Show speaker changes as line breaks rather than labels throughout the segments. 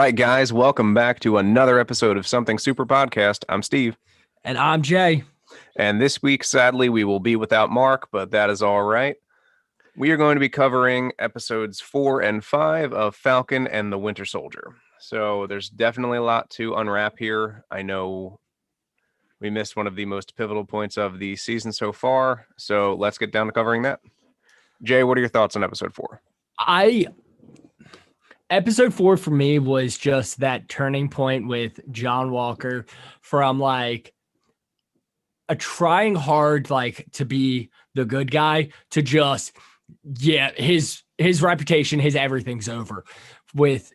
right, guys, welcome back to another episode of Something Super Podcast. I'm Steve.
And I'm Jay.
And this week, sadly, we will be without Mark, but that is all right. We are going to be covering episodes 4 and 5 of Falcon and the Winter Soldier. So there's definitely a lot to unwrap here. I know we missed one of the most pivotal points of the season so far. So let's get down to covering that. Jay, what are your thoughts on episode 4?
Episode 4 for me was just that turning point with John Walker from like a trying hard like to be the good guy to just his reputation, his everything's over with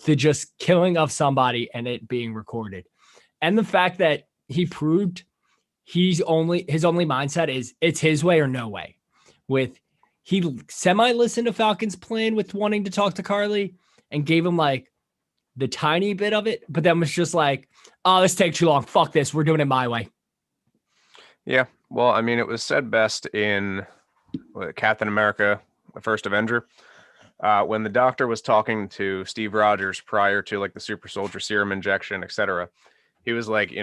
the just killing of somebody and it being recorded. And the fact that he proved his only mindset is it's his way or no way. With he semi listened to Falcon's plan with wanting to talk to Carly and gave him like the tiny bit of it, but then was just like, oh, this takes too long. Fuck this. We're doing it my way.
Yeah. Well, I mean, it was said best in Captain America, the First Avenger, when the doctor was talking to Steve Rogers prior to like the super soldier serum injection, etc. He was like,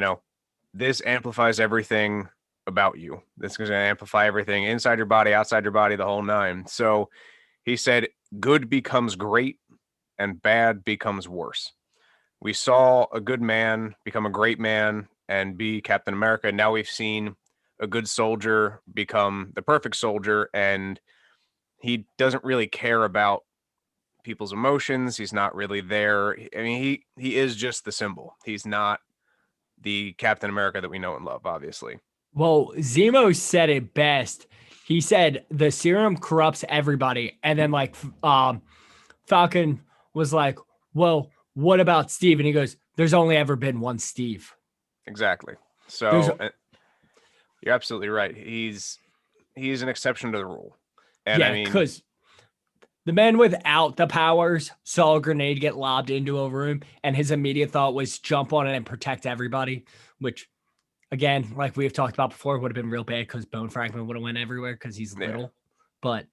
this amplifies everything about you. This is going to amplify everything inside your body, outside your body, the whole nine. So he said, good becomes great and bad becomes worse. We saw a good man become a great man and be Captain America. Now we've seen a good soldier become the perfect soldier, and he doesn't really care about people's emotions. He's not really there. I mean, he is just the symbol. He's not the Captain America that we know and love, obviously.
Well, Zemo said it best. He said the serum corrupts everybody. And then like Falcon was like, well, what about Steve? And he goes, there's only ever been one Steve.
Exactly. So you're absolutely right. He's an exception to the rule. And
yeah, because the man without the powers saw a grenade get lobbed into a room, and his immediate thought was jump on it and protect everybody, which, again, like we've talked about before, would have been real bad because Bone Fragment would have went everywhere because he's little. But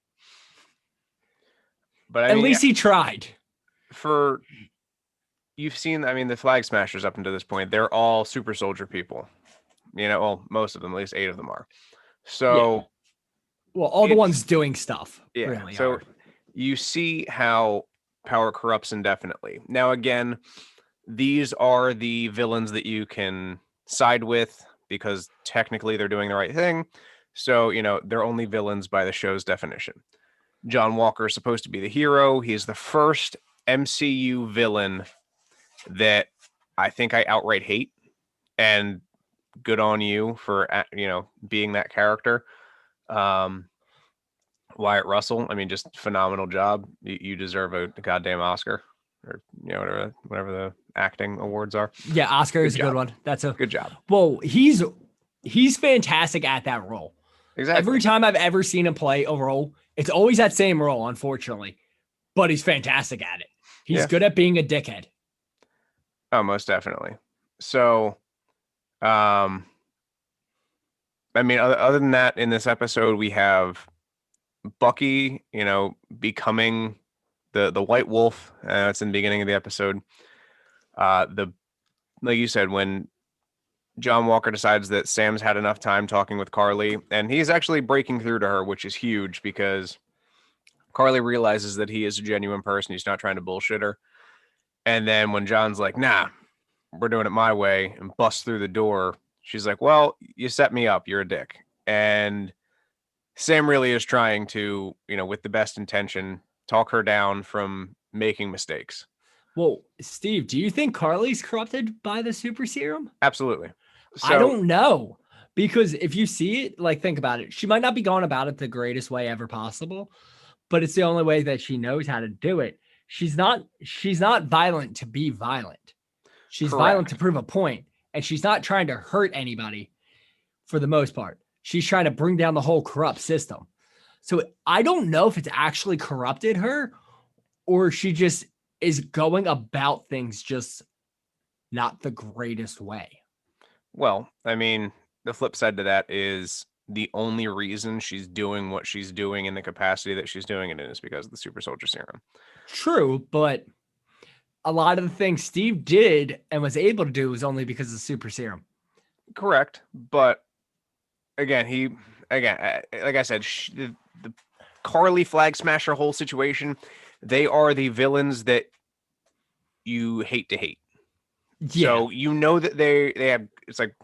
at least he tried.
You've seen, the Flag Smashers up until this point, they're all super soldier people. Well, most of them, at least 8 of them are. So,
yeah. Well, all the ones doing stuff.
Yeah.
Really
so
are.
You see how power corrupts indefinitely. Now, again, these are the villains that you can side with because technically they're doing the right thing. So, they're only villains by the show's definition. John Walker is supposed to be the hero. He's the first MCU villain that I think I outright hate, and good on you for being that character. Wyatt Russell, just phenomenal job. You deserve a goddamn Oscar, or whatever the acting awards are.
Yeah, Oscar is a good one. That's a
good job.
Well, he's fantastic at that role.
Exactly.
Every time I've ever seen him play a role, it's always that same role, unfortunately, but he's fantastic at it. He's good at being a dickhead.
Oh, most definitely. So, other than that, in this episode, we have Bucky, becoming the White Wolf. It's in the beginning of the episode. Like you said, when John Walker decides that Sam's had enough time talking with Carly, and he's actually breaking through to her, which is huge because Carly realizes that he is a genuine person. He's not trying to bullshit her. And then when John's like, nah, we're doing it my way, and busts through the door, she's like, well, you set me up. You're a dick. And Sam really is trying to, with the best intention, talk her down from making mistakes.
Well, Steve, do you think Carly's corrupted by the super serum?
Absolutely.
I don't know. Because if you see it, like, think about it. She might not be going about it the greatest way ever possible, but it's the only way that she knows how to do it. She's not violent to be violent. She's violent to prove a point, and she's not trying to hurt anybody for the most part. She's trying to bring down the whole corrupt system. So I don't know if it's actually corrupted her or she just is going about things just not the greatest way.
Well, the flip side to that is the only reason she's doing what she's doing in the capacity that she's doing it in is because of the super soldier serum.
True, but a lot of the things Steve did and was able to do was only because of super serum.
Correct, but again, like I said, the Carly Flag Smasher whole situation, they are the villains that you hate to hate.
Yeah.
So you know that they have, it's like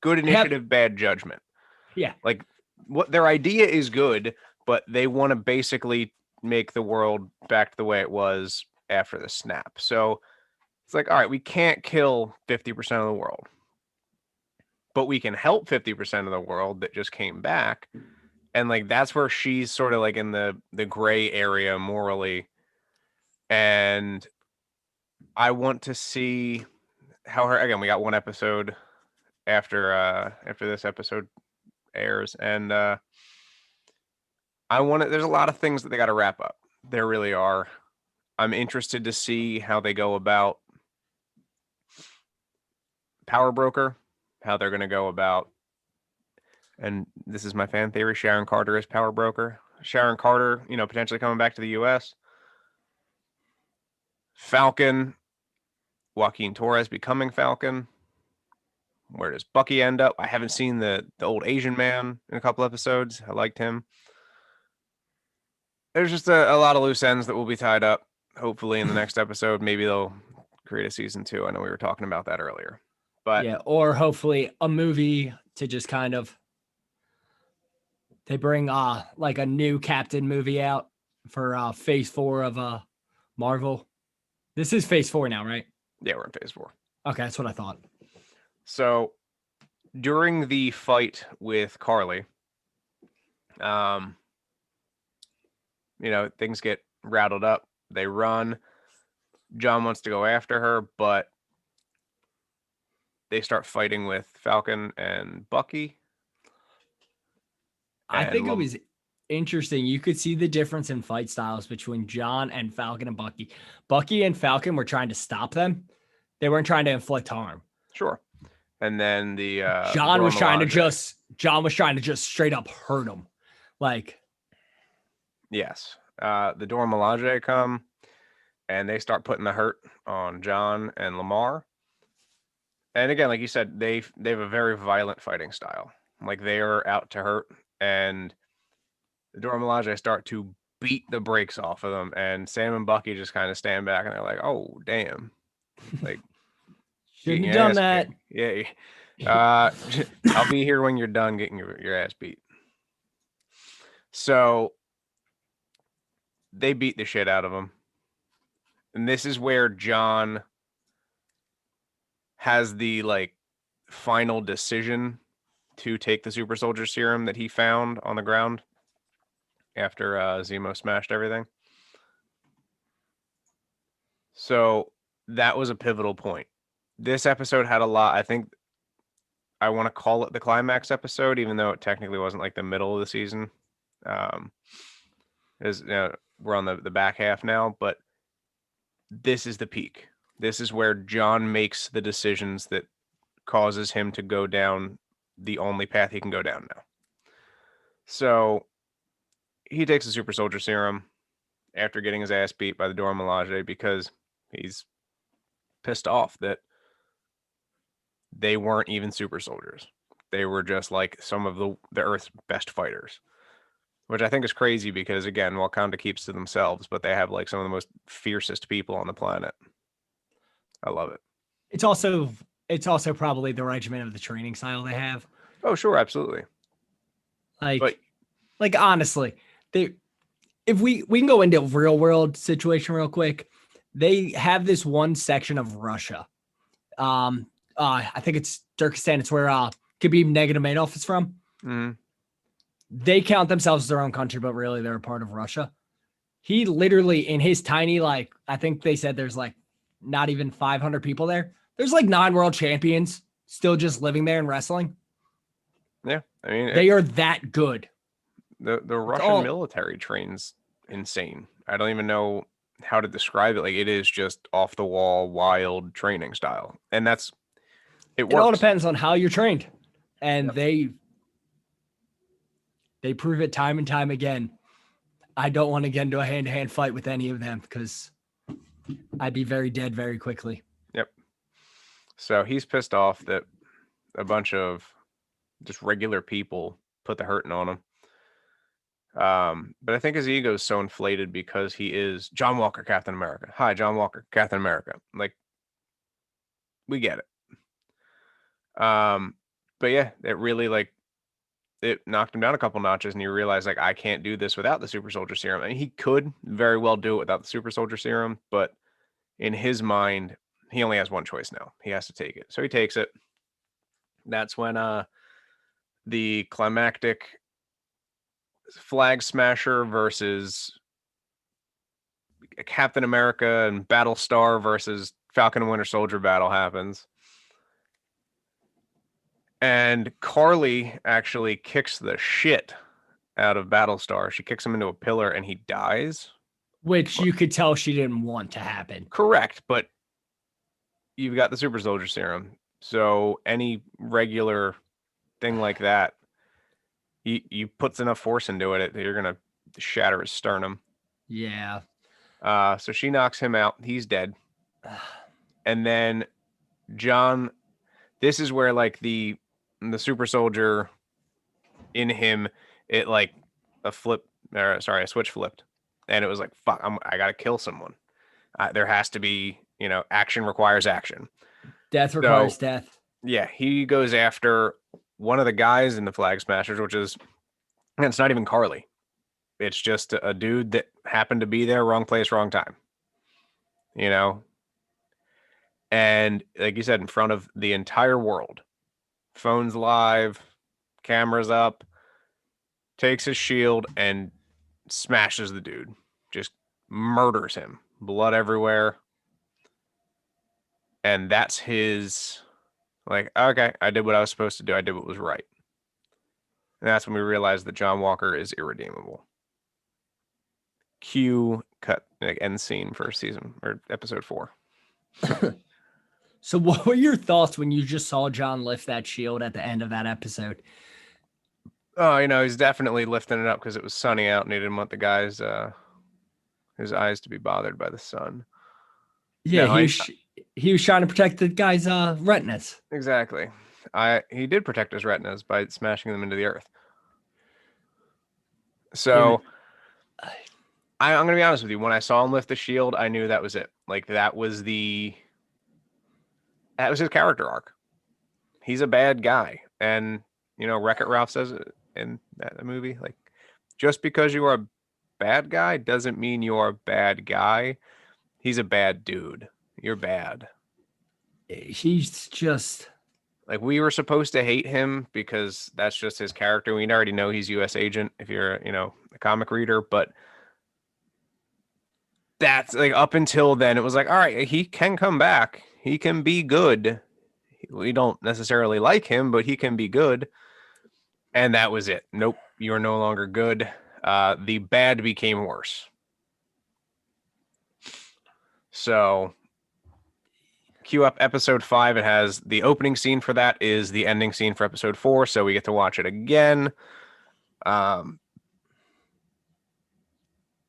good initiative, bad judgment.
Yeah.
Like what their idea is good, but they want to basically make the world back to the way it was after the snap. So it's like, all right, we can't kill 50% of the world, but we can help 50% of the world that just came back. And like that's where she's sort of like in the gray area morally. And I want to see how her, again, we got one episode after this episode airs, and there's a lot of things that they got to wrap up. There really are. I'm interested to see how they go about Power Broker, how they're going to go about, and this is my fan theory, Sharon Carter is Power Broker. Sharon Carter, potentially coming back to the US. Falcon, Joaquin Torres becoming Falcon. Where does Bucky end up? I haven't seen the old Asian man in a couple episodes. I liked him. There's just a lot of loose ends that will be tied up. Hopefully in the next episode, maybe they'll create a season 2. I know we were talking about that earlier, but
yeah, or hopefully a movie to just kind of, they bring like a new Captain movie out for phase 4 of Marvel. This is phase 4 now, right?
yeah, we're in phase 4.
Okay, that's what I thought.
So during the fight with Carly, things get rattled up. They run. John wants to go after her, but they start fighting with Falcon and Bucky.
I think it was interesting. You could see the difference in fight styles between John and Falcon and Bucky. Bucky and Falcon were trying to stop them. They weren't trying to inflict harm.
Sure. And then the
John was trying to just straight up hurt him. Like,
yes. The Dora Milaje come and they start putting the hurt on John and Lamar. And again, like you said, they have a very violent fighting style. Like they are out to hurt, and the Dora Milaje start to beat the brakes off of them, and Sam and Bucky just kind of stand back and they're like, "Oh, damn!" Like,
shouldn't have done that.
Yeah. I'll be here when you're done getting your ass beat. So they beat the shit out of him. And this is where John has the final decision to take the super soldier serum that he found on the ground after Zemo smashed everything. So that was a pivotal point. This episode had a lot. I think I want to call it the climax episode, even though it technically wasn't like the middle of the season. We're on the back half now, but this is the peak. This is where John makes the decisions that causes him to go down the only path he can go down now. So he takes the super soldier serum after getting his ass beat by the Dora Milaje because he's pissed off that they weren't even super soldiers. They were just like some of the Earth's best fighters, which I think is crazy because, again, Wakanda keeps to themselves, but they have like some of the most fiercest people on the planet. I love it.
It's also probably the regimen of the training style they have.
Oh, sure, absolutely.
Like honestly, if we can go into a real world situation real quick, they have this one section of Russia. I think it's Turkestan. It's where Khabib Nurmagomedov is from.
Mm-hmm.
They count themselves as their own country, but really they're a part of Russia. He literally, in his tiny, I think they said there's not even 500 people there. There's 9 world champions still just living there and wrestling.
Yeah, I mean,
they are that good.
The Russian military trains insane. I don't even know how to describe it. Like, it is just off the wall, wild training style, and it works.
It all depends on how you're trained, and they prove it time and time again. I don't want to get into a hand-to-hand fight with any of them because I'd be very dead very quickly.
Yep. So he's pissed off that a bunch of just regular people put the hurting on him. But I think his ego is so inflated because he is John Walker, Captain America. Hi, John Walker, Captain America. Like, we get it. But yeah, it really like it knocked him down a couple notches, and he realized like I can't do this without the super soldier serum. And he could very well do it without the super soldier serum, but in his mind, he only has one choice now. He has to take it. So he takes it. That's when the climactic flag smasher versus Captain America and Battlestar versus Falcon and Winter Soldier battle happens. And Carly actually kicks the shit out of Battlestar. She kicks him into a pillar and he dies.
Which you could tell she didn't want to happen.
Correct, but you've got the super soldier serum. So any regular thing like that, you puts enough force into it, you're gonna shatter his sternum.
Yeah.
So she knocks him out. He's dead. And then John, this is where like the super soldier in him, it like a switch flipped, and it was like, fuck, I gotta kill someone. There has to be, action requires action.
Death requires death.
Yeah, he goes after one of the guys in the Flag Smashers, which is, and it's not even Carly. It's just a dude that happened to be there, wrong place, wrong time. And like you said, in front of the entire world, phones live, cameras up, takes his shield and smashes the dude, just murders him, blood everywhere. And that's his, like, okay, I did what I was supposed to do. I did what was right. And that's when we realized that John Walker is irredeemable. Cue cut, like, end scene for season or episode 4.
So what were your thoughts when you just saw John lift that shield at the end of that episode?
Oh, he's definitely lifting it up because it was sunny out and he didn't want the guy's his eyes to be bothered by the sun.
Yeah,
No,
he was trying to protect the guy's retinas.
Exactly. He did protect his retinas by smashing them into the earth. So I'm gonna be honest with you. When I saw him lift the shield, I knew that was it. Like that was his character arc. He's a bad guy, and Wreck-It Ralph says it in that movie. Like, just because you are a bad guy doesn't mean you are a bad guy. He's a bad dude. You're bad.
He's just
like, we were supposed to hate him because that's just his character. We already know he's U.S. agent if you're, a comic reader, but that's like up until then, it was like, all right, he can come back. He can be good. We don't necessarily like him, but he can be good. And that was it. Nope, you're no longer good. The bad became worse. So cue up episode 5. It has the opening scene for that is the ending scene for episode 4. So we get to watch it again.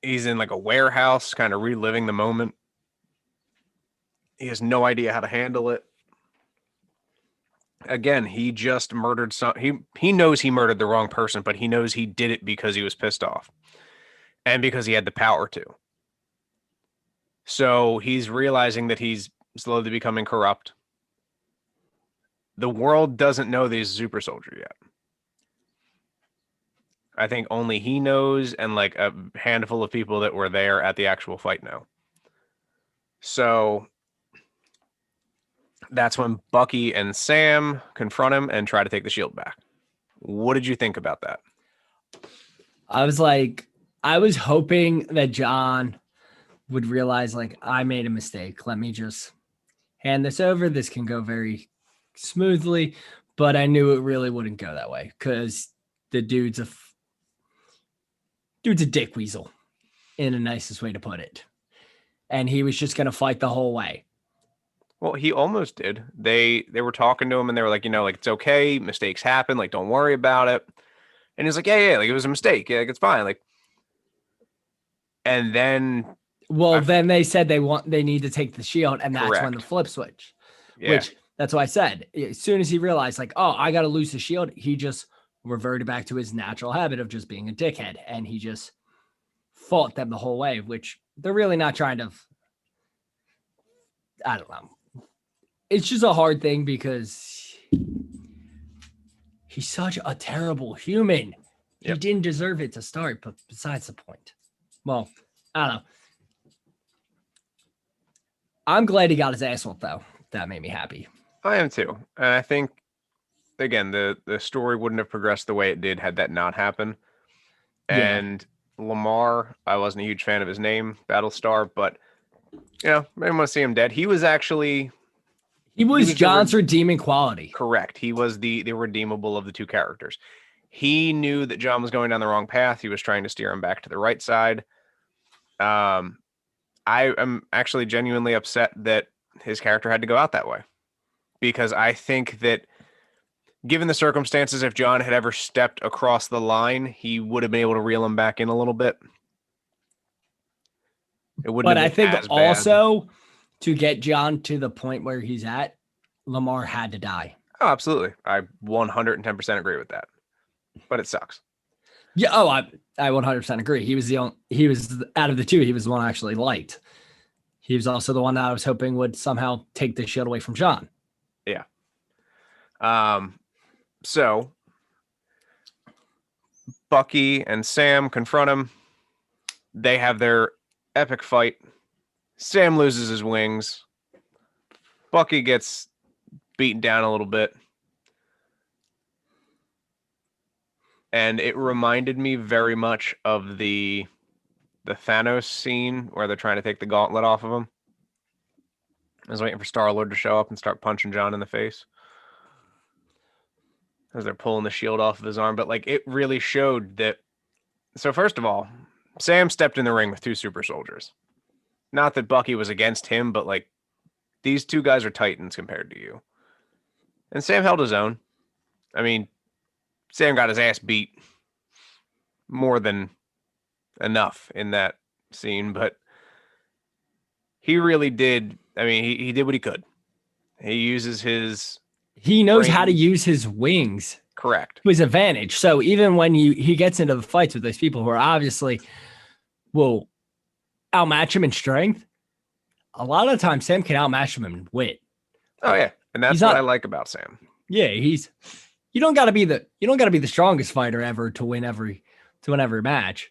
He's in like a warehouse, kind of reliving the moment. He has no idea how to handle it. Again, he just murdered he knows he murdered the wrong person, but he knows he did it because he was pissed off and because he had the power to. So he's realizing that he's slowly becoming corrupt. The world doesn't know that he's a super soldier yet. I think only he knows, and like a handful of people that were there at the actual fight know. So that's when Bucky and Sam confront him and try to take the shield back. What did you think about that?
I was hoping that John would realize, like, I made a mistake. Let me just hand this over. This can go very smoothly, but I knew it really wouldn't go that way because the dude's a dick weasel, in the nicest way to put it. And he was just going to fight the whole way.
Well, he almost did. They were talking to him and they were like, like, it's okay. Mistakes happen. Like, don't worry about it. And he's like, yeah, like it was a mistake. Yeah, like it's fine. Like, and then
Well, then they said they need to take the shield, and that's when the
Correct.
flip switch.
Yeah.
Which that's why I said as soon as he realized, like, oh, I got to lose the shield, he just reverted back to his natural habit of just being a dickhead, and he just fought them the whole way. Which they're really not trying to. I don't know. It's just a hard thing because he's such a terrible human. He
Yep.
didn't deserve it to start, but besides the point. Well, I don't know. I'm glad he got his ass whooped, though. That made me happy.
I am too. And I think, again, the story wouldn't have progressed the way it did had that not happened.
Yeah.
And Lamar, I wasn't a huge fan of his name, Battlestar, but I didn't want to see him dead. He was actually
John's redeeming quality.
Correct. He was the redeemable of the two characters. He knew that John was going down the wrong path. He was trying to steer him back to the right side. I am actually genuinely upset that his character had to go out that way, because I think that given the circumstances, if John had ever stepped across the line, he would have been able to reel him back in a little bit. It wouldn't.
But
have
I
been
think
as
also to get John to the point where he's at, Lamar had to die.
Oh, absolutely. I 110% agree with that. But it sucks.
Yeah. Oh, I 100% agree. He was out of the two, he was the one I actually liked. He was also the one that I was hoping would somehow take the shield away from John.
Yeah. So Bucky and Sam confront him. They have their epic fight. Sam loses his wings. Bucky gets beaten down a little bit. And it reminded me very much of the Thanos scene where they're trying to take the gauntlet off of him. I was waiting for Star-Lord to show up and start punching John in the face as they're pulling the shield off of his arm. But like, it really showed that. So first of all, Sam stepped in the ring with two super soldiers. Not that Bucky was against him, but like, these two guys are titans compared to you. And Sam held his own. I mean, Sam got his ass beat more than enough in that scene, but he really did. I mean, he did what he could. He uses his.
He knows how to use his wings.
Correct.
To his advantage. So even when he gets into the fights with those people who are obviously will outmatch him in strength, a lot of the time Sam can outmatch him in wit.
Oh yeah, and that's what I like about Sam.
Yeah, you don't got to be the strongest fighter ever to win every match.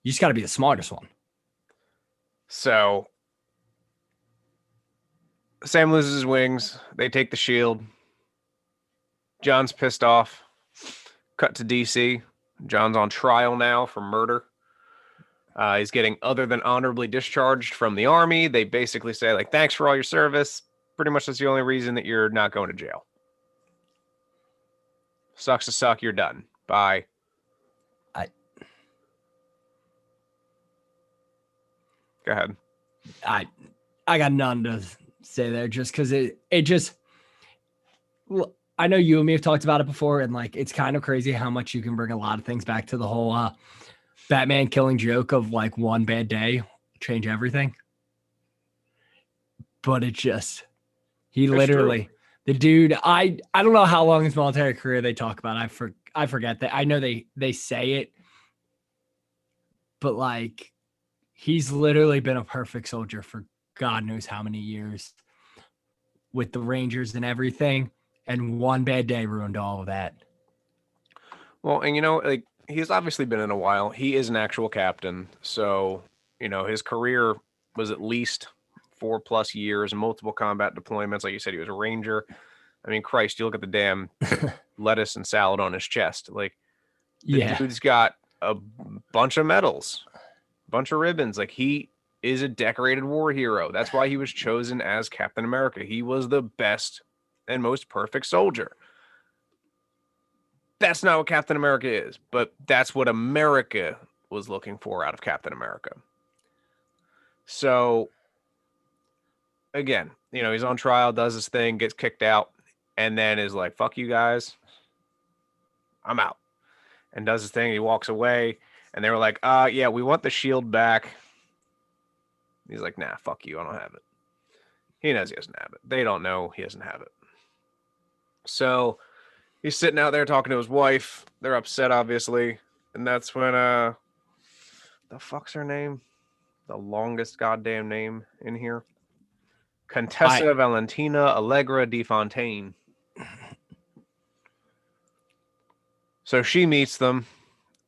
You just got to be the smartest one.
So Sam loses his wings. They take the shield. John's pissed off. Cut to DC. John's on trial now for murder. He's getting other than honorably discharged from the army. They basically say, like, thanks for all your service. Pretty much that's the only reason that you're not going to jail. Sucks to suck. You're done. Bye. Go ahead.
I got none to say there, just because it just. I know you and me have talked about it before, and like it's kind of crazy how much you can bring a lot of things back to the whole Batman killing joke of like one bad day change everything. But it just the dude, I don't know how long his military career they talk about. I forget that. I know they say it, but like he's literally been a perfect soldier for God knows how many years with the Rangers and everything. And one bad day ruined all of that.
Well, and like he's obviously been in a while. He is an actual captain. So, his career was at least 4+ years, multiple combat deployments. Like you said, he was a Ranger. I mean, Christ, you look at the damn lettuce and salad on his chest. Like, the dude's got a bunch of medals, a bunch of ribbons. Like, he is a decorated war hero. That's why he was chosen as Captain America. He was the best and most perfect soldier. That's not what Captain America is, but that's what America was looking for out of Captain America. So, again, he's on trial, does his thing, gets kicked out, and then is like, fuck you guys, I'm out. And does his thing, he walks away, and they were like, yeah, we want the shield back. He's like, nah, fuck you, I don't have it. He knows he doesn't have it. They don't know he doesn't have it. So he's sitting out there talking to his wife. They're upset, obviously. And that's when the fuck's her name? The longest goddamn name in here. Contessa Valentina Allegra de Fontaine. So she meets them.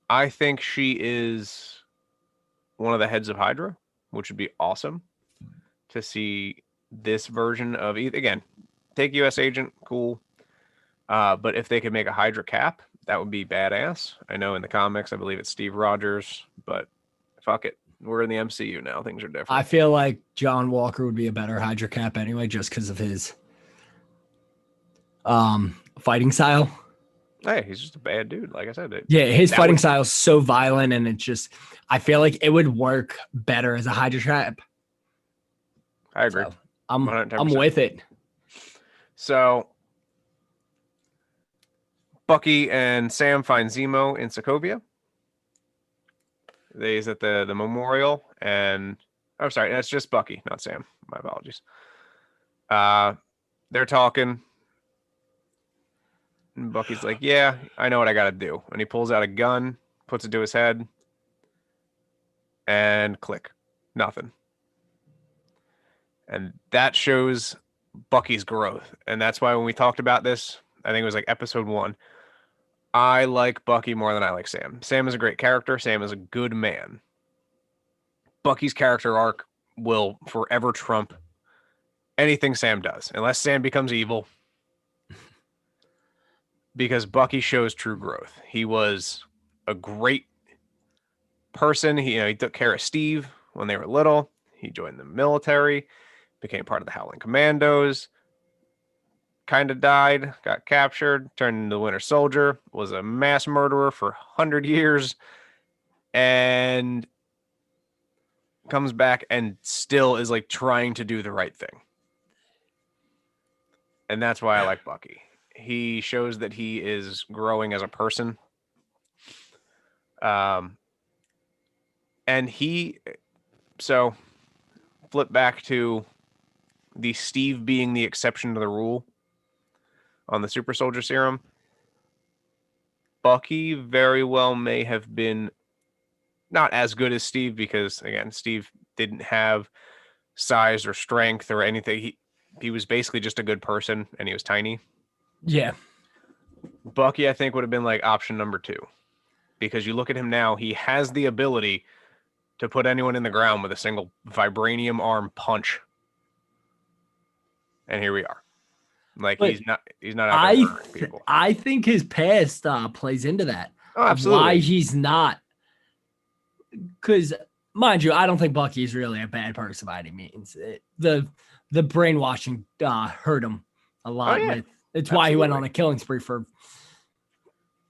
I think she is one of the heads of Hydra, which would be awesome to see this version of again, take US agent, cool. But if they could make a Hydra Cap, that would be badass. I know in the comics, I believe it's Steve Rogers, but fuck it. We're in the MCU now. Things are different.
I feel like John Walker would be a better Hydra Cap anyway, just because of his fighting style.
Hey, he's just a bad dude. Like I said,
his fighting style is so violent, and it's just, I feel like it would work better as a Hydra Cap.
I agree.
So I'm with it.
So Bucky and Sam find Zemo in Sokovia. He's at the memorial, and I'm sorry, that's just Bucky, not Sam. My apologies. They're talking. And Bucky's like, yeah, I know what I got to do. And he pulls out a gun, puts it to his head, and click. Nothing. And that shows Bucky's growth. And that's why when we talked about this, I think it was like episode 1, I like Bucky more than I like Sam. Sam is a great character. Sam is a good man. Bucky's character arc will forever trump anything Sam does, unless Sam becomes evil. Because Bucky shows true growth. He was a great person. He took care of Steve when they were little. He joined the military, became part of the Howling Commandos, kind of died, got captured, turned into the Winter Soldier, was a mass murderer for 100 years, and comes back and still is like trying to do the right thing. And that's why I like Bucky. He shows that he is growing as a person. And so flip back to the Steve being the exception to the rule on the super soldier serum. Bucky very well may have been not as good as Steve because, again, Steve didn't have size or strength or anything. He was basically just a good person, and he was tiny.
Yeah.
Bucky, I think, would have been like option number 2. Because you look at him now, he has the ability to put anyone in the ground with a single vibranium arm punch. And here we are. Like, but he's not out there murdering people.
I think his past plays into that.
Oh, absolutely.
Why he's not. Because, mind you, I don't think Bucky is really a bad person by any means. The brainwashing hurt him a lot. It's
absolutely.
Why he went on a killing spree for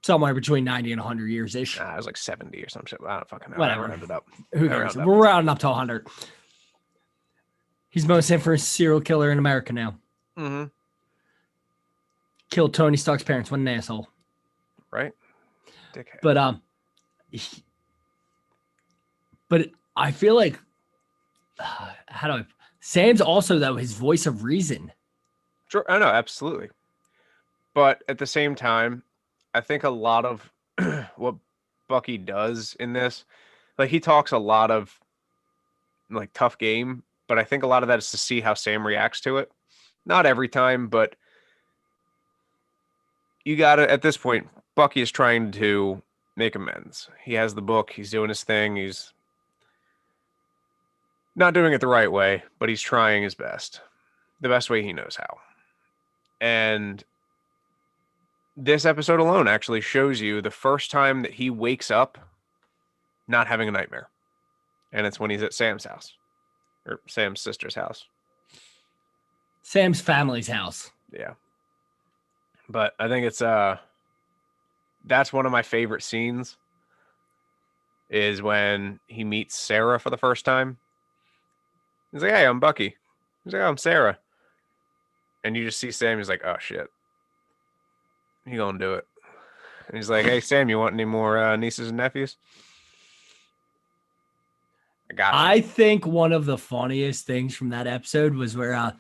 somewhere between 90 and 100 years ish.
It was like 70 or some shit. I don't fucking know.
Whatever.
I rounded up.
Who cares? We're rounding up to 100. He's most infamous serial killer in America now.
Mm-hmm.
Killed Tony Stark's parents. What an asshole.
Right? Dickhead.
But I feel like Sam's also, though, his voice of reason.
Sure. I know, absolutely. But at the same time, I think a lot of what Bucky does in this, like, he talks a lot of like tough game, but I think a lot of that is to see how Sam reacts to it. Not every time, but you gotta, at this point, Bucky is trying to make amends. He has the book, he's doing his thing, he's not doing it the right way, but he's trying his best. The best way he knows how. And this episode alone actually shows you the first time that he wakes up not having a nightmare. And it's when he's at Sam's house. Or Sam's sister's house.
Sam's family's house.
Yeah. But I think it's that's one of my favorite scenes is when he meets Sarah for the first time. He's like, hey, I'm Bucky. He's like, oh, I'm Sarah. And you just see Sam, he's like, oh shit. He gonna do it. And he's like, hey Sam, you want any more nieces and nephews? I got you.
I think one of the funniest things from that episode was where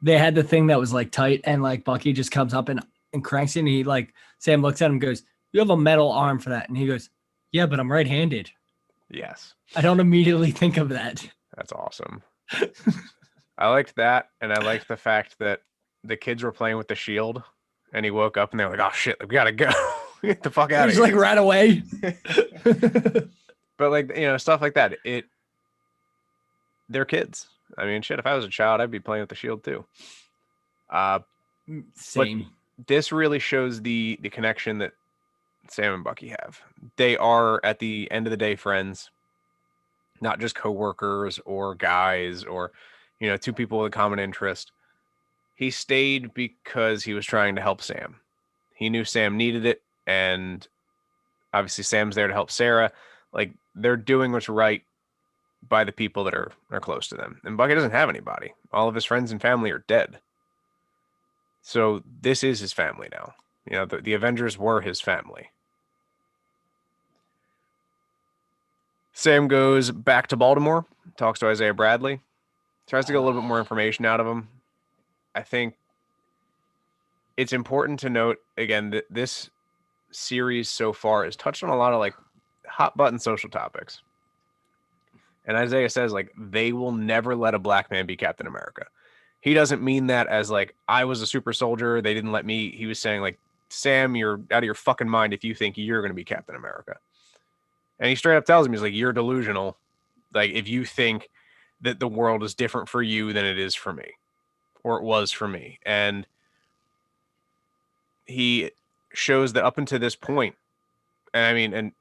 they had the thing that was like tight, and like Bucky just comes up and cranks it, and he like Sam looks at him and goes, "You have a metal arm for that," and he goes, "Yeah, but I'm right-handed."
Yes,
I don't immediately think of that.
that's awesome. I liked that, and I liked the fact that the kids were playing with the shield, and he woke up and they were like, "Oh shit, we gotta go, get the fuck out of
He's
here!"
like right away.
But like stuff like that. They're kids. I mean, shit. If I was a child, I'd be playing with the shield too.
Same.
But this really shows the connection that Sam and Bucky have. They are at the end of the day friends, not just coworkers or guys or two people with a common interest. He stayed because he was trying to help Sam. He knew Sam needed it, and obviously Sam's there to help Sarah. Like, they're doing what's right by the people that are close to them. And Bucky doesn't have anybody. All of his friends and family are dead. So this is his family now. The Avengers were his family. Sam goes back to Baltimore, talks to Isaiah Bradley, tries to get a little bit more information out of him. I think it's important to note, again, that this series so far has touched on a lot of like hot button social topics. And Isaiah says, like, they will never let a black man be Captain America. He doesn't mean that as like, I was a super soldier, they didn't let me. He was saying like, Sam, you're out of your fucking mind if you think you're going to be Captain America. And he straight up tells him, he's like, you're delusional. Like, if you think that the world is different for you than it is for me, or it was for me. And he shows that up until this point, and I mean, and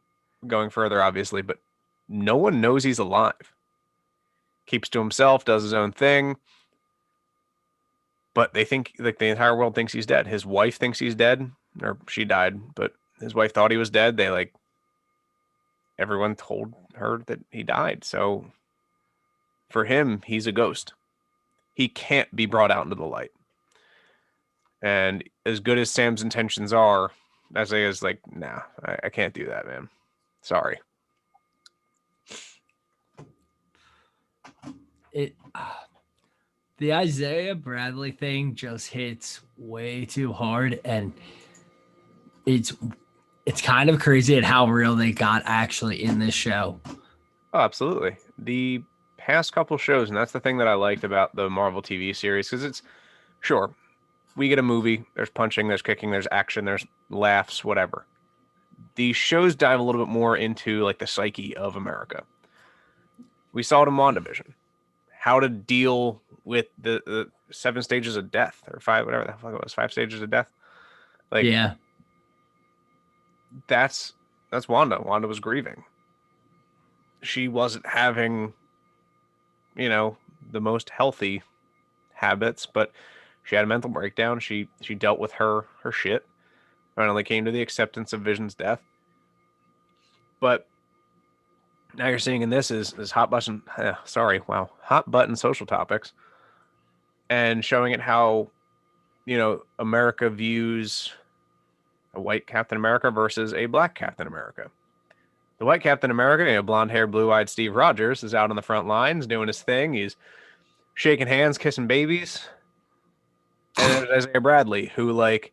going further, obviously, but no one knows he's alive. Keeps to himself, does his own thing. But they think, like, the entire world thinks he's dead. His wife thinks he's dead, or she died, but his wife thought he was dead. Everyone told her that he died. So for him, he's a ghost. He can't be brought out into the light. And as good as Sam's intentions are, Isaiah's like, nah, I can't do that, man. Sorry.
The Isaiah Bradley thing just hits way too hard, and it's kind of crazy at how real they got actually in this show.
Oh, absolutely. The past couple shows, and that's the thing that I liked about the Marvel TV series, because it's, sure, we get a movie, there's punching, there's kicking, there's action, there's laughs, whatever. These shows dive a little bit more into like the psyche of America. We saw it in WandaVision. How to deal with the 7 stages of death, or 5, whatever the fuck it was, 5 stages of death. Like,
yeah,
that's Wanda. Wanda was grieving. She wasn't having, the most healthy habits, but she had a mental breakdown. She dealt with her shit. Finally came to the acceptance of Vision's death. But now you're seeing in this is hot button social topics, and showing it how America views a white Captain America versus a black Captain America. The white Captain America, blonde hair, blue-eyed Steve Rogers, is out on the front lines doing his thing. He's shaking hands, kissing babies. And there's Isaiah Bradley, who nobody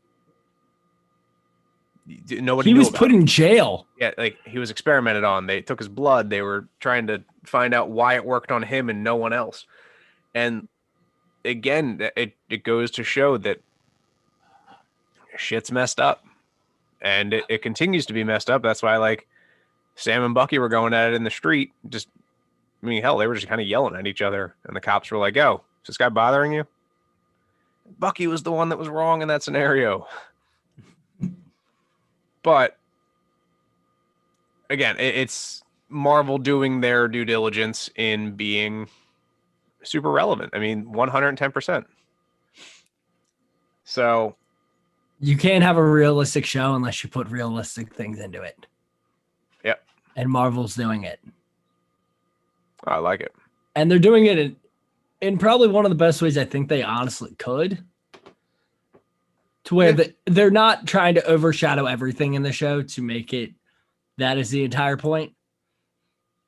he
knew
was
about.
Put in jail.
Yeah, he was experimented on. They took his blood. They were trying to find out why it worked on him and no one else. And again, it goes to show that shit's messed up. And it continues to be messed up. That's why Sam and Bucky were going at it in the street. Hell, they were just kind of yelling at each other. And the cops were like, "Yo, is this guy bothering you?" Bucky was the one that was wrong in that scenario. But again, it's Marvel doing their due diligence in being super relevant. 110%. So
you can't have a realistic show unless you put realistic things into it.
Yep.
And Marvel's doing it.
I like it.
And they're doing it in probably one of the best ways I think they honestly could. To where they're not trying to overshadow everything in the show to make it that is the entire point.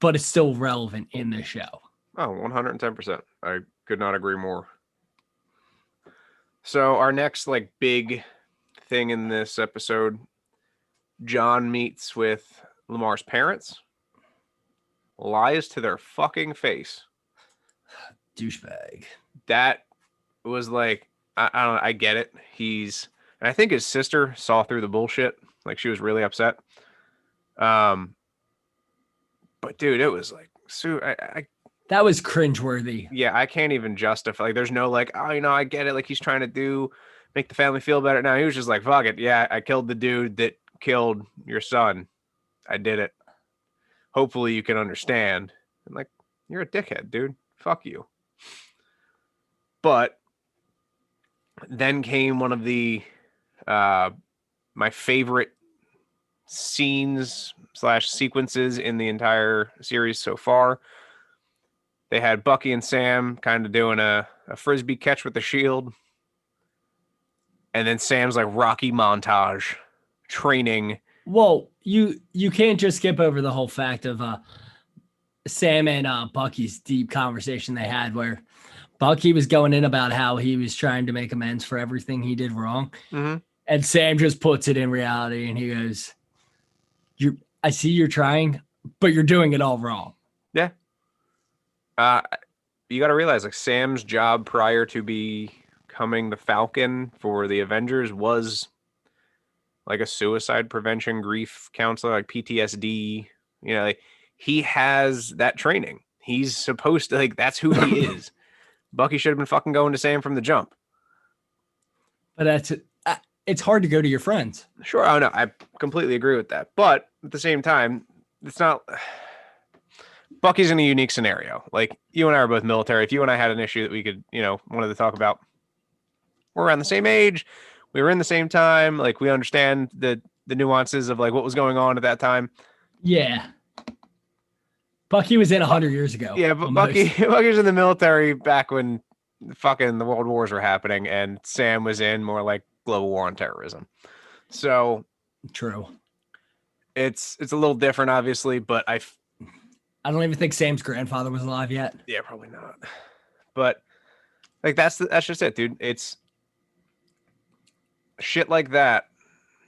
but it's still relevant in the show.
Oh, 110%. I could not agree more. So our next like big thing in this episode, John meets with Lamar's parents, lies to their fucking face.
Douchebag.
That was like, I don't know, I get it. And I think his sister saw through the bullshit. Like she was really upset. But dude, it was like,
that was cringeworthy.
Yeah, I can't even justify. Like, there's no like, oh, I get it. Like he's trying to make the family feel better. No, he was just like, fuck it. Yeah, I killed the dude that killed your son. I did it. Hopefully you can understand. And like, you're a dickhead, dude. Fuck you. But then came one of the my favorite scenes / sequences in the entire series so far. They had Bucky and Sam kind of doing a frisbee catch with the shield. And then Sam's like Rocky montage training.
Well, you can't just skip over the whole fact of Sam and Bucky's deep conversation they had where Bucky was going in about how he was trying to make amends for everything he did wrong.
Mm-hmm.
And Sam just puts it in reality and he goes, I see you're trying, but you're doing it all wrong.
Yeah. You got to realize like Sam's job prior to becoming the Falcon for the Avengers was like a suicide prevention grief counselor, like PTSD, like he has that training. He's supposed to, like, that's who he is. Bucky should have been fucking going to Sam from the jump.
But it's hard to go to your friends.
Sure. Oh no, I completely agree with that. But at the same time, it's not, Bucky's in a unique scenario. Like you and I are both military. If you and I had an issue that we could, wanted to talk about, we're around the same age. We were in the same time. Like we understand the nuances of like what was going on at that time.
Yeah. Bucky was in 100 years ago.
Yeah, but Bucky was in the military back when fucking the World Wars were happening, and Sam was in more like global war on terrorism. So
true.
It's a little different, obviously, but I
don't even think Sam's grandfather was alive yet.
Yeah, probably not. But like that's just it, dude. It's shit like that.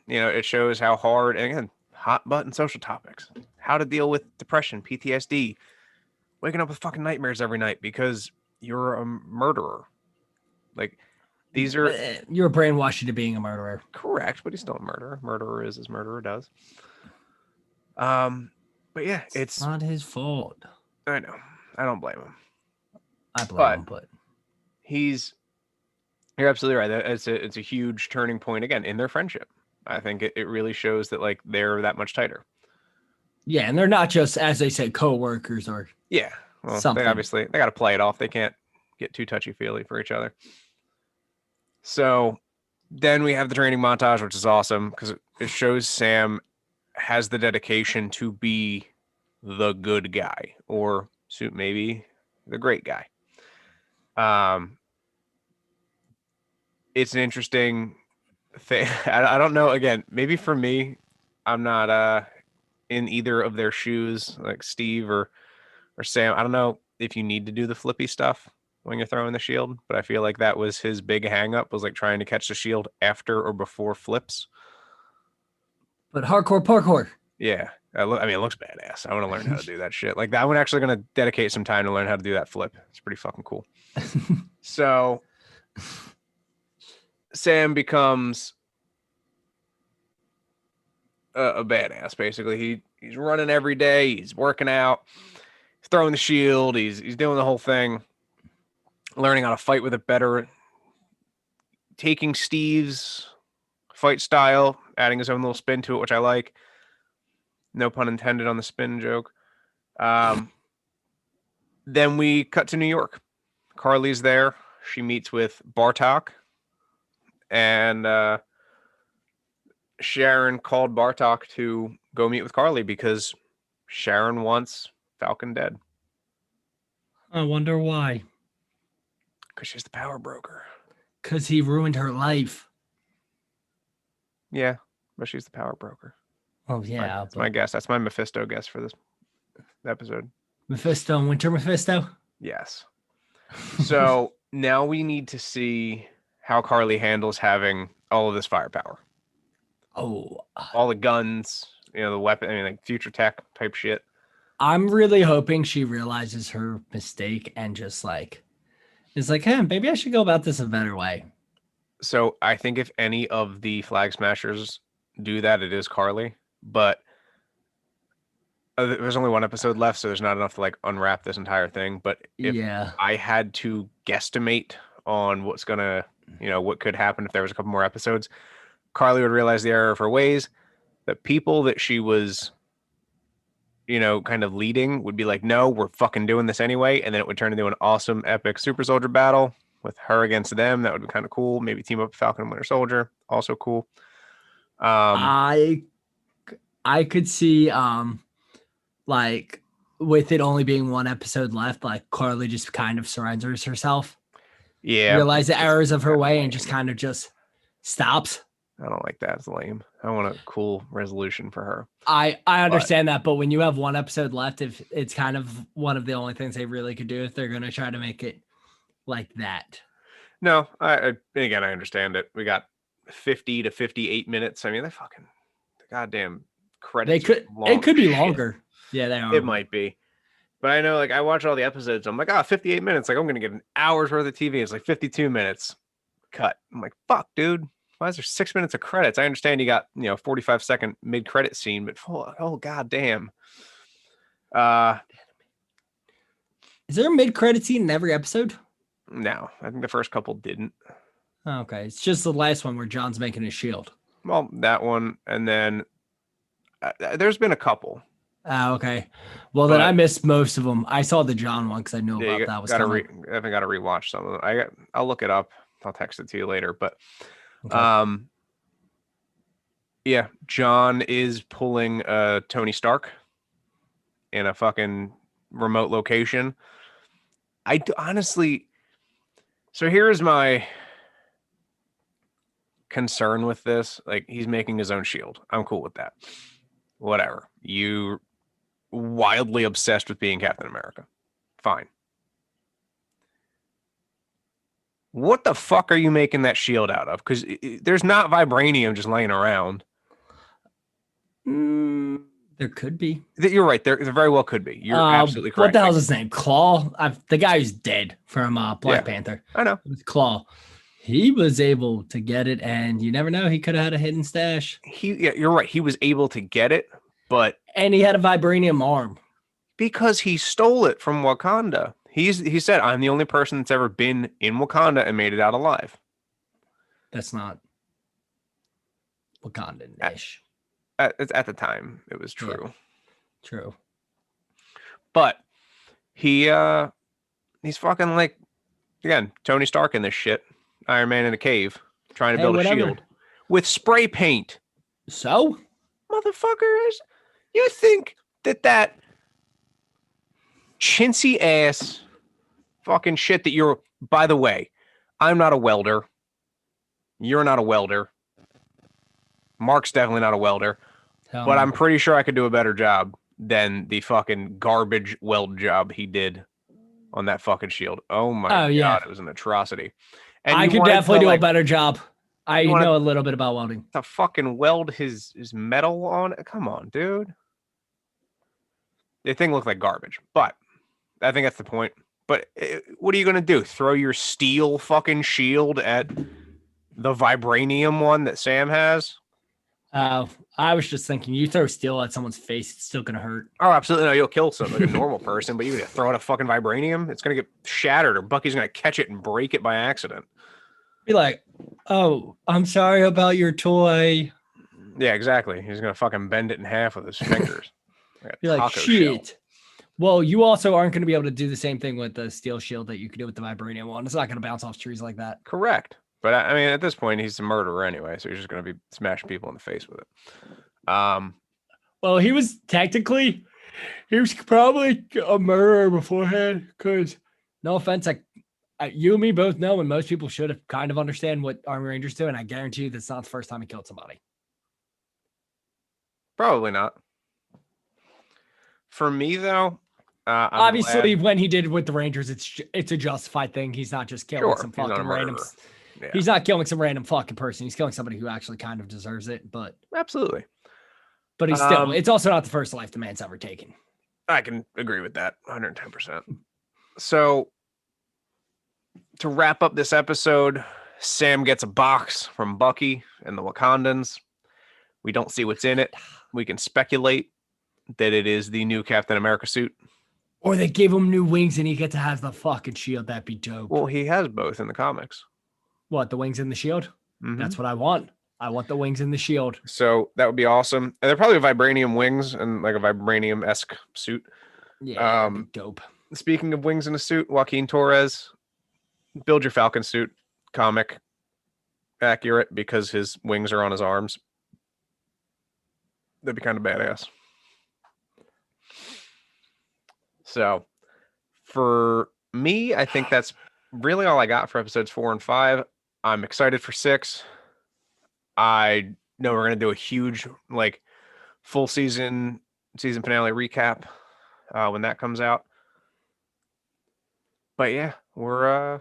It shows how hard, and again, hot button social topics. How to deal with depression, PTSD, waking up with fucking nightmares every night because you're a murderer. Like these are
you're brainwashed into being a murderer.
Correct, but he's still a murderer. Murderer is as murderer does. But yeah, it's
not his fault.
I know. I don't blame him.
I blame him, but
you're absolutely right. It's a huge turning point again in their friendship. I think it really shows that like they're that much tighter.
Yeah, and they're not just, as they said, co-workers or
well,
something.
They got to play it off. They can't get too touchy-feely for each other. So then we have the training montage, which is awesome because it shows Sam has the dedication to be the good guy, or maybe the great guy. It's an interesting thing. I don't know. Again, maybe for me, I'm not in either of their shoes, like Steve or Sam. I don't know if you need to do the flippy stuff when you're throwing the shield, but I feel like that was his big hang up, was like trying to catch the shield after or before flips.
But hardcore parkour.
Yeah. It looks badass. I want to learn how to do that shit. Like that, I'm actually going to dedicate some time to learn how to do that flip. It's pretty fucking cool. So Sam becomes a badass. Basically, he's running every day. He's working out. He's throwing the shield. He's doing the whole thing. Learning how to fight with it better. Taking Steve's fight style, adding his own little spin to it, which I like. No pun intended on the spin joke. Then we cut to New York. Carly's there. She meets with Bartok. And Sharon called Bartok to go meet with Carly because Sharon wants Falcon dead.
I wonder why.
Because she's the power broker.
Because he ruined her life.
Yeah, but she's the power broker.
Oh, yeah.
That's my guess. That's my Mephisto guess for this episode.
Mephisto and Winter Mephisto.
Yes. So now we need to see how Carly handles having all of this firepower,
Oh,
all the guns, the weapon. I mean, like future tech type shit.
I'm really hoping she realizes her mistake and just like is like, hey, maybe I should go about this a better way.
So I think if any of the Flag Smashers do that, it is Carly. But there's only one episode left, so there's not enough to like unwrap this entire thing. But if
Yeah.
I had to guesstimate on what could happen if there was a couple more episodes, Carly would realize the error of her ways. The people that she was, kind of leading would be like, no, we're fucking doing this anyway. And then it would turn into an awesome, epic super soldier battle with her against them. That would be kind of cool. Maybe team up with Falcon and Winter Soldier. Also cool.
I could see like with it only being one episode left, like Carly just kind of surrenders herself.
Yeah.
Realize the errors of her way and just kind of just stops.
I don't like that. It's lame. I want a cool resolution for her.
I understand that, but when you have one episode left, if it's kind of one of the only things they really could do if they're going to try to make it like that.
No, again, I understand it. We got 50 to 58 minutes. I mean, the goddamn credits.
It could be longer. Yeah, they are.
It might be. But I know, like, I watch all the episodes. I'm like, 58 minutes. Like, I'm going to get an hour's worth of TV. It's like 52 minutes. Cut. I'm like, fuck, dude. Why is there 6 minutes of credits? I understand you got, 45-second mid-credit scene, but oh goddamn.
Is there a mid-credit scene in every episode?
No, I think the first couple didn't.
Okay, it's just the last one where John's making his shield.
Well, that one, and then there's been a couple.
Okay. Well, then I missed most of them. I saw the John one because I knew about that was
coming. I haven't got to rewatch some of them. I'll look it up. I'll text it to you later. But,
okay.
Yeah, John is pulling Tony Stark in a fucking remote location. Honestly, so here's my concern with this. Like, he's making his own shield. I'm cool with that. Whatever. You wildly obsessed with being Captain America. Fine. What the fuck are you making that shield out of? Because there's not vibranium just laying around.
There could be.
You're right. There very well could be. You're absolutely correct.
What the hell's his name? Claw? The guy who's dead from Black Panther.
I know.
With Claw. He was able to get it, and you never know. He could have had a hidden stash.
You're right. He was able to get it,
and he had a vibranium arm.
Because he stole it from Wakanda. He said, I'm the only person that's ever been in Wakanda and made it out alive.
That's not Wakandan-ish.
At the time, it was true.
Yeah, true.
But he's fucking like, again, Tony Stark in this shit. Iron Man in a cave trying to build a shield with spray paint.
So?
Motherfuckers, you think that chintzy ass fucking shit that you're, by the way, I'm not a welder. You're not a welder. Mark's definitely not a welder. But I'm pretty sure I could do a better job than the fucking garbage weld job he did on that fucking shield. Oh my God, it was an atrocity. And
I could definitely do a better job. I know a little bit about welding.
To fucking weld his metal on it? Come on, dude. The thing looked like garbage, but I think that's the point. But what are you going to do? Throw your steel fucking shield at the vibranium one that Sam has?
I was just thinking, you throw steel at someone's face, it's still going to hurt.
Oh, absolutely. No, you'll kill like a normal person, but you're going to throw it at fucking vibranium? It's going to get shattered, or Bucky's going to catch it and break it by accident.
Be like, oh, I'm sorry about your toy.
Yeah, exactly. He's going to fucking bend it in half with his fingers.
Be like, shit. Shell. Well, you also aren't going to be able to do the same thing with the steel shield that you could do with the vibranium one. It's not going to bounce off trees like that.
Correct. But I mean, at this point, he's a murderer anyway, so he's just going to be smashing people in the face with it.
Well, he was probably a murderer beforehand, because no offense, you and me both know, and most people should have kind of understand what Army Rangers do, and I guarantee you that's not the first time he killed somebody.
Probably not. For me, though, I'm
Obviously,
glad.
when he did it with the Rangers, it's a justified thing. He's not just killing
Sure,
some
he's not a
fucking random.
murderer. Yeah,
He's not killing some random fucking person. He's killing somebody who actually kind of deserves it.
absolutely.
But he's still. It's also not the first life the man's ever taken.
I can agree with that 110%. So, to wrap up this episode, Sam gets a box from Bucky and the Wakandans. We don't see what's in it. We can speculate that it is the new Captain America suit.
Or they give him new wings and he gets to have the fucking shield. That'd be dope.
Well, he has both in the comics.
What, the wings and the shield?
Mhm.
That's what I want. I want the wings and the shield.
So that would be awesome. And they're probably vibranium wings and like a vibranium-esque suit.
Yeah, that'd be dope.
Speaking of wings in a suit, Joaquin Torres, build your Falcon suit. Comic accurate because his wings are on his arms. That'd be kind of badass. So for me, I think that's really all I got for episodes 4 and 5. I'm excited for 6. I know we're going to do a huge, like, full season finale recap when that comes out. But yeah, we're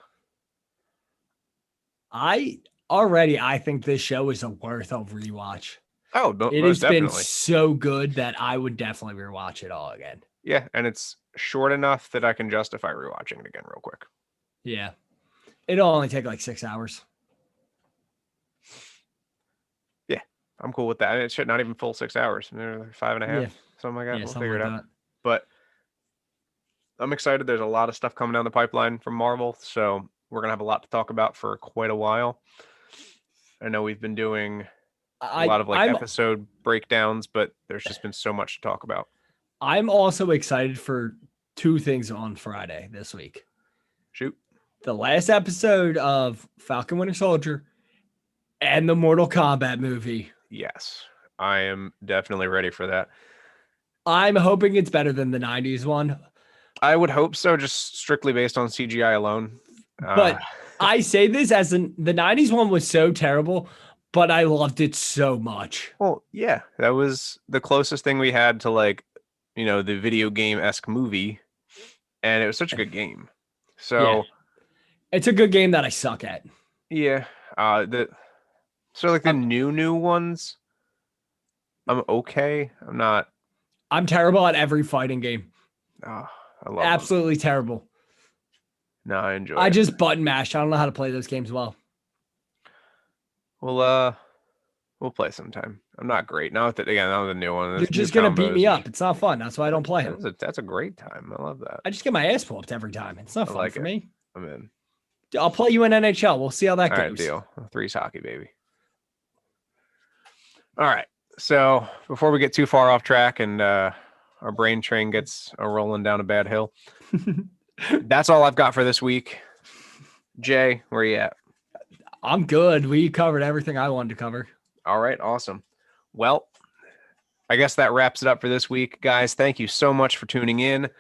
I think this show is worth a rewatch.
Oh,
it has been so good that I would definitely rewatch it all again.
Yeah, and it's short enough that I can justify rewatching it again real quick.
Yeah. It'll only take like 6 hours.
Yeah, I'm cool with that. It should not even full 6 hours. 5.5, something like that.
Yeah,
we'll figure
like
it out. But I'm excited. There's a lot of stuff coming down the pipeline from Marvel, so we're going to have a lot to talk about for quite a while. I know we've been doing a lot of episode breakdowns, but there's just been so much to talk about.
I'm also excited for 2 things on Friday this week.
Shoot.
The last episode of Falcon Winter Soldier and the Mortal Kombat movie.
Yes, I am definitely ready for that.
I'm hoping it's better than the 90s one.
I would hope so, just strictly based on CGI alone.
But I say this as the 90s one was so terrible, but I loved it so much.
Well, yeah, that was the closest thing we had to the video game-esque movie, and it was such a good game. So
yeah. It's a good game that I suck at.
Yeah. The new ones, I'm okay. I'm
terrible at every fighting game.
Oh, I love
absolutely terrible.
No, I enjoy
I just button mash. I don't know how to play those games well.
We'll play sometime. I'm not great. Now that the new one.
You're just gonna beat me up. It's not fun. That's why I don't play them.
That's a great time. I love that.
I just get my ass whooped every time. It's not fun for me.
I'm in.
I'll play you in NHL. We'll see how that goes.
All right, deal. 3's hockey, baby. All right. So before we get too far off track and our brain train gets rolling down a bad hill, that's all I've got for this week. Jay, where you at?
I'm good. We covered everything I wanted to cover.
All right. Awesome. Well, I guess that wraps it up for this week, guys. Thank you so much for tuning in.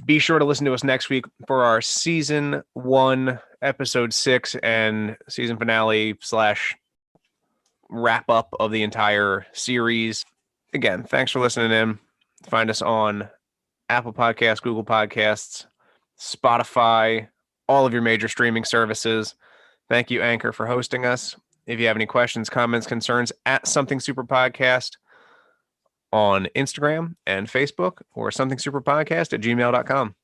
Be sure to listen to us next week for our season 1, episode 6 and season finale / wrap up of the entire series. Again, thanks for listening in. Find us on Apple Podcasts, Google Podcasts, Spotify, all of your major streaming services. Thank you, Anchor, for hosting us. If you have any questions, comments, concerns, at Something Super Podcast on Instagram and Facebook, or somethingsuperpodcast@gmail.com.